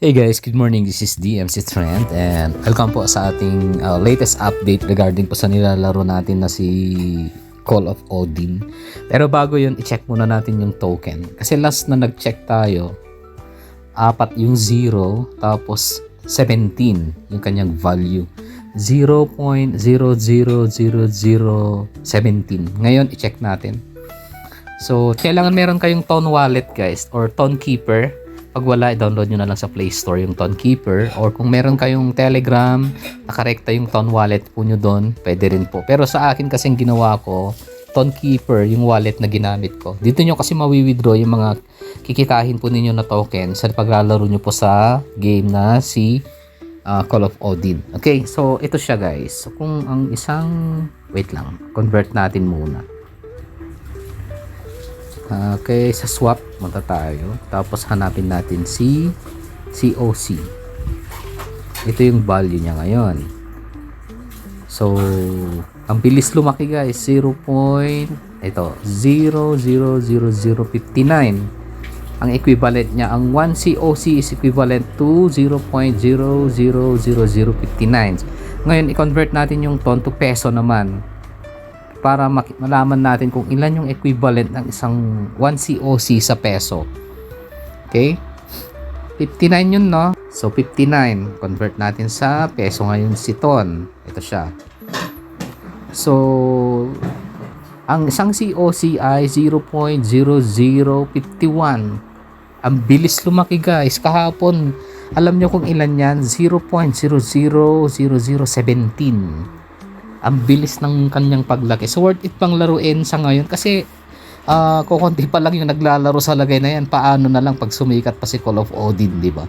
Hey guys, good morning. This is DMC Trent and welcome po sa ating latest update regarding po sa nilalaro natin na si Call of Odin. Pero bago yun, i-check muna natin yung token. Kasi last na nag-check tayo, apat yung 0 tapos 17 yung kanyang value. 0.000017. Ngayon, i-check natin. So, kailangan meron kayong Ton Wallet guys or Ton Keeper. Pag wala, i-download nyo na lang sa Play Store yung Ton Keeper. Or kung meron kayong Telegram, nakarekta yung Ton Wallet po nyo doon, pwede rin po. Pero sa akin kasing ginawa ko, Ton Keeper, yung wallet na ginamit ko. Dito nyo kasi mawi-withdraw yung mga kikitahin po ninyo na token sa paglalaro nyo po sa game na si Call of Odin. Okay, so ito siya guys. So kung ang isang, wait lang, convert natin muna. Okay, sa swap punta tayo. Tapos hanapin natin si COC. Ito yung value niya ngayon. So, ang bilis lumaki guys. 0.000059. Ang equivalent niya, ang 1 COC is equivalent to 0.000059. Ngayon, i-convert natin yung ton to peso naman. Para malaman natin kung ilan yung equivalent ng isang 1 COC sa peso. Okay? 59 yun, no? So, 59. Convert natin sa peso ngayon si Ton. Ito siya. So, ang isang COC ay 0.0051. Ang bilis lumaki, guys. Kahapon, alam nyo kung ilan yan? 0.000017. Ang bilis ng kanyang paglaki. So worth it pang laruin sa ngayon kasi kukunti pa lang yung naglalaro sa lagay na yan. Paano na lang pag sumikat pa si Call of Odin, di ba?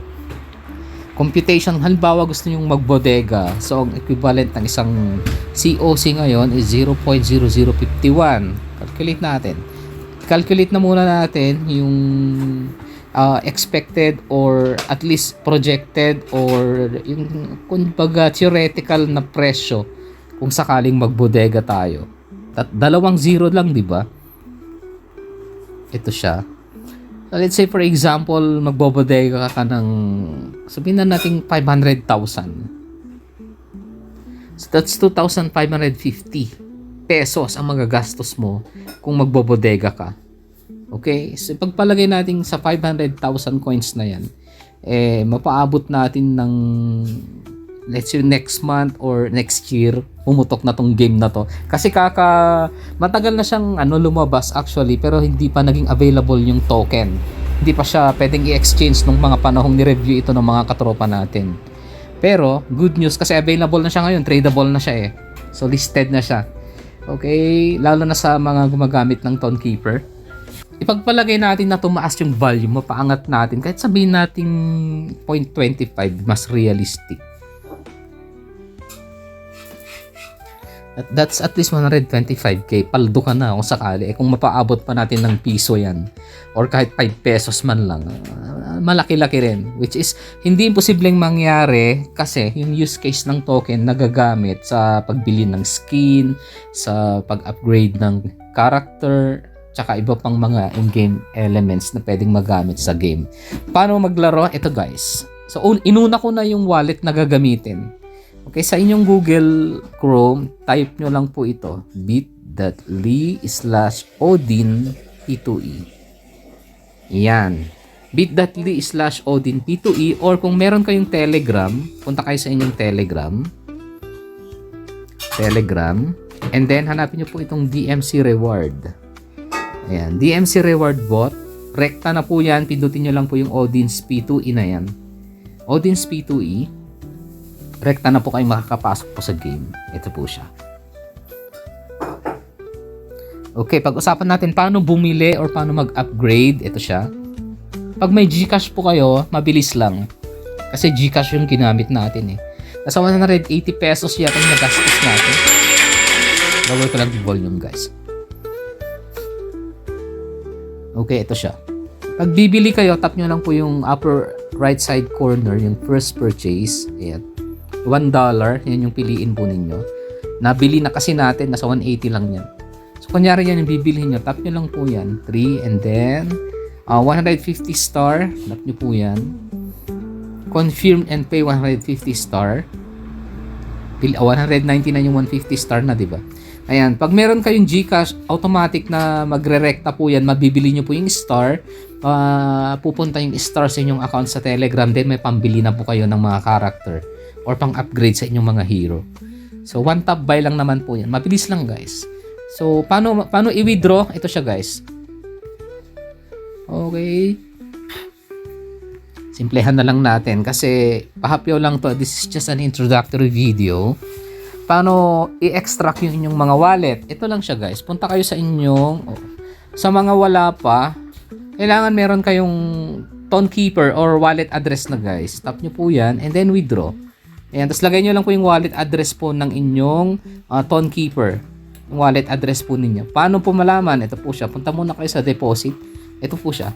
Computation, halimbawa gusto nyong magbodega. So ang equivalent ng isang COC ngayon is 0.0051. Calculate natin. Calculate na muna natin yung expected or at least projected or yung kumbaga theoretical na presyo kung sakaling magbodega tayo. At dalawang zero lang, di ba? Ito siya. So, let's say for example, magbobodega ka ng sabihin na natin 500,000. So that's 2,550 pesos ang magagastos mo kung magbobodega ka. Okay? So pagpalagay natin sa 500,000 coins na yan, mapaabot natin ng let's say next month or next year pumutok na tong game na to kasi matagal na siyang lumabas actually pero hindi pa naging available yung token, hindi pa siya pwedeng i-exchange nung mga panahong ni-review ito ng mga katropa natin. Pero good news kasi available na siya ngayon, tradable na siya so listed na siya. Okay, lalo na sa mga gumagamit ng Ton Keeper. Ipagpalagay natin na tumaas yung value, mapaangat natin kahit sabihin natin 0.25, mas realistic. That's at least 125k. Paldo ka na kung sakali. Kung mapaabot pa natin ng piso yan or kahit 5 pesos man lang, malaki-laki rin. Which is, hindi imposibleng mangyari kasi yung use case ng token nagagamit sa pagbili ng skin, sa pag-upgrade ng character, tsaka iba pang mga in-game elements na pwedeng magamit sa game. Paano maglaro? Ito guys. So, inuna ko na yung wallet na gagamitin. Okay, sa inyong Google Chrome, type nyo lang po ito, bit.ly/Odin P2E. Yan. bit.ly/Odin P2E or kung meron kayong Telegram, punta kayo sa inyong Telegram, and then hanapin nyo po itong DMC Reward. Ayan, DMC Reward Bot. Rekta na po yan, pindutin nyo lang po yung Odin's P2E na yan. Odin's P2E. Rekta na po kayo makakapasok po sa game. Ito po siya. Okay, pag-usapan natin paano bumili or paano mag-upgrade. Ito siya. Pag may GCash po kayo, mabilis lang. Kasi GCash yung ginamit natin Nasa 180 pesos yata yung nagastos natin. Lower ko lang yung volume guys. Okay, ito siya. Pag bibili kayo, tap nyo lang po yung upper right side corner, yung first purchase. Ayan. $1, yan yung piliin po ninyo. Nabili na kasi natin, nasa 180 lang yan. So, kunyari yan yung bibilihin nyo, tap nyo lang po yan, 3, and then 150 star, tap nyo po yan. confirm and pay 150 star. 199 yung 150 star na, di ba? Ayan, pag meron kayong GCash, automatic na magre-recta po yan. Mabibili nyo po yung star. Pupunta yung star sa inyong account sa Telegram. Then may pambili na po kayo ng mga character or pang-upgrade sa inyong mga hero. So, one tap buy lang naman po yan. Mabilis lang, guys. So, paano i-withdraw? Ito siya, guys. Okay. Simplehan na lang natin kasi pahapyaw lang to. This is just an introductory video. Paano i-extract yung inyong mga wallet? Ito lang siya, guys. Punta kayo sa inyong sa mga wala pa, kailangan meron kayong Tonekeeper or wallet address na, guys. Tap nyo po yan and then withdraw. Ayan, tapos lagay nyo lang po yung wallet address po ng inyong Tonekeeper. Yung wallet address po ninyo. Paano po malaman? Ito po siya. Punta muna kayo sa deposit. Ito po siya.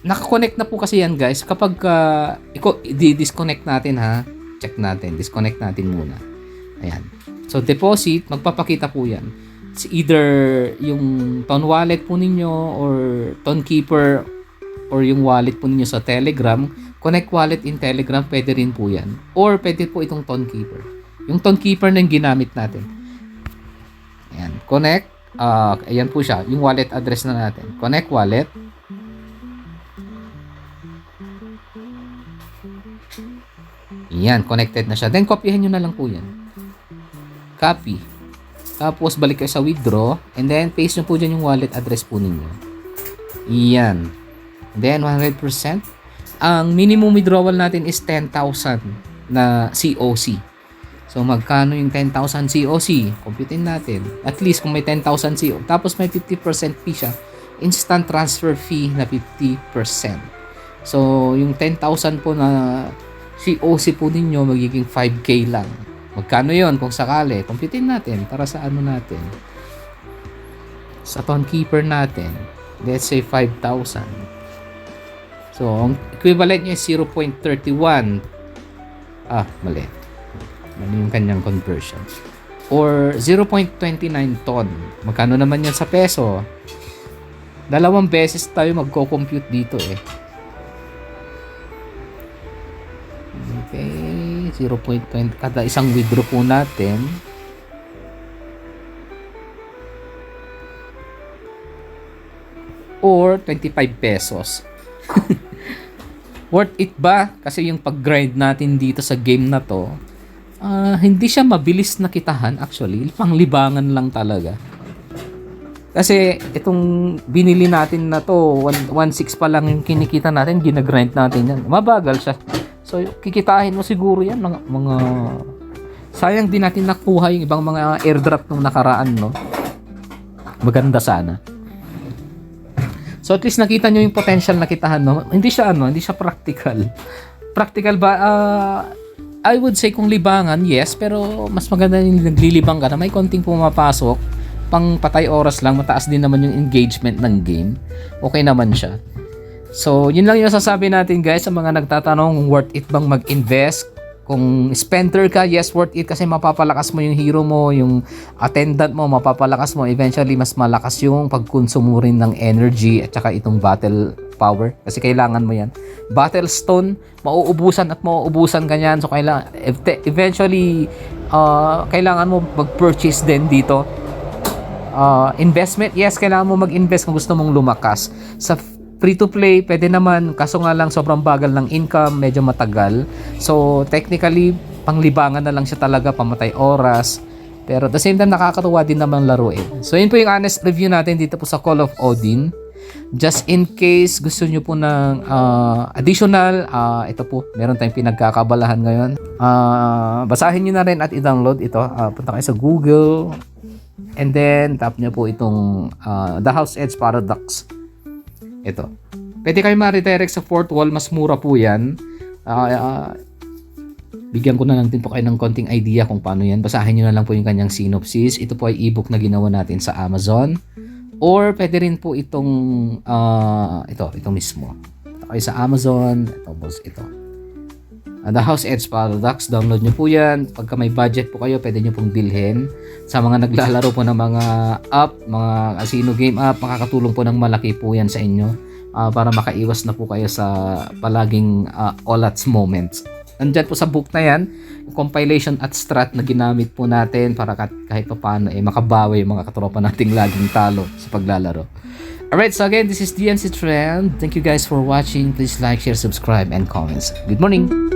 Nakakonect na po kasi yan, guys. Kapag i-disconnect natin, ha. Check natin. Disconnect natin muna. Ayan. So, deposit, magpapakita po yan. It's either yung Ton wallet po ninyo or Tonekeeper or yung wallet po ninyo sa Telegram. Connect wallet in Telegram, pwede rin po yan. Or pwede po itong Tonekeeper. Yung Tonekeeper na yung ginamit natin. Ayan. Connect. Ayan po siya. Yung wallet address na natin. Connect wallet. Yan, connected na siya. Then, copyhan nyo na lang po yan. Copy. Tapos, balik kayo sa withdraw. And then, paste nyo po dyan yung wallet address po ninyo. Yan. Then, 100%. Ang minimum withdrawal natin is 10,000 na COC. So, magkano yung 10,000 COC? Computein natin. At least, kung may 10,000 COC. Tapos, may 50% fee siya. Instant transfer fee na 50%. So, yung 10,000 po na COC po ninyo magiging 5K lang. Magkano yon kung sakali? Computein natin para sa ano natin. Sa Tonekeeper natin. Let's say 5,000. So, ang equivalent niya is 0.31. Mali. Mali yung kanyang conversion. Or 0.29 ton. Magkano naman yan sa peso? Dalawang beses tayo magko-compute dito eh. Okay, 0.20 kada isang withdraw po natin. Or 25 pesos. Worth it ba? Kasi yung pag-grind natin dito sa game na to, hindi siya mabilis na kitahan actually. Panglibangan lang talaga. Kasi itong binili natin na to, 1.6 pa lang yung kinikita natin, ginagrind natin yan. Mabagal siya. So, kikitahin mo siguro yan mga sayang din natin nakuha yung ibang mga airdrop nung nakaraan, no? Maganda sana. So, at least nakita nyo yung potential na kitahan, no? Hindi siya practical. Practical ba? I would say kung libangan, yes, pero mas maganda yung naglilibang ka na may konting pumapasok, pang patay oras lang, mataas din naman yung engagement ng game. Okay naman siya. So, yun lang yung sasabi natin, guys, sa mga nagtatanong worth it bang mag-invest. Kung spender ka, yes, worth it kasi mapapalakas mo yung hero mo, yung attendant mo, mapapalakas mo. Eventually, mas malakas yung pagkonsumo rin ng energy at saka itong battle power kasi kailangan mo yan. Battle stone, mauubusan at mauubusan ka yan. So, eventually, kailangan mo mag-purchase din dito. Investment, yes, kailangan mo mag-invest kung gusto mong lumakas. Sa free-to-play, pwede naman. Kaso nga lang, sobrang bagal ng income, medyo matagal. So, technically, panglibangan na lang siya talaga, pamatay oras. Pero at the same time, nakakatuwa din naman laruin. So, yun po yung honest review natin dito po sa Call of Odin. Just in case gusto nyo po ng additional, ito po, meron tayong pinagkakabalahan ngayon. Basahin nyo na rin at i-download ito. Punta kayo sa Google. And then, tap nyo po itong The House Edge Paradox. Ito. Pwede kayo ma-redirect sa fourth wall. Mas mura po yan. Bigyan ko na lang din po kayo ng konting idea kung paano yan. Basahin nyo na lang po yung kanyang synopsis. Ito po ay ebook na ginawa natin sa Amazon. Or pwede rin po itong ito mismo. Ito kayo sa Amazon. Tapos ito. The House Edge Paradox. Download nyo po yan. Pagka may budget po kayo, pwede nyo pong bilhin. Sa mga naglalaro po ng mga app, mga casino game app, makakatulong po ng malaki po yan sa inyo. para makaiwas na po kayo sa palaging olats moments. Nandyan po sa book na yan, compilation at strat na ginamit po natin para kahit pa paano makabawi yung mga katropa nating laging talo sa paglalaro. Alright, so again, this is DNC Trend. Thank you guys for watching. Please like, share, subscribe, and comments. Good morning!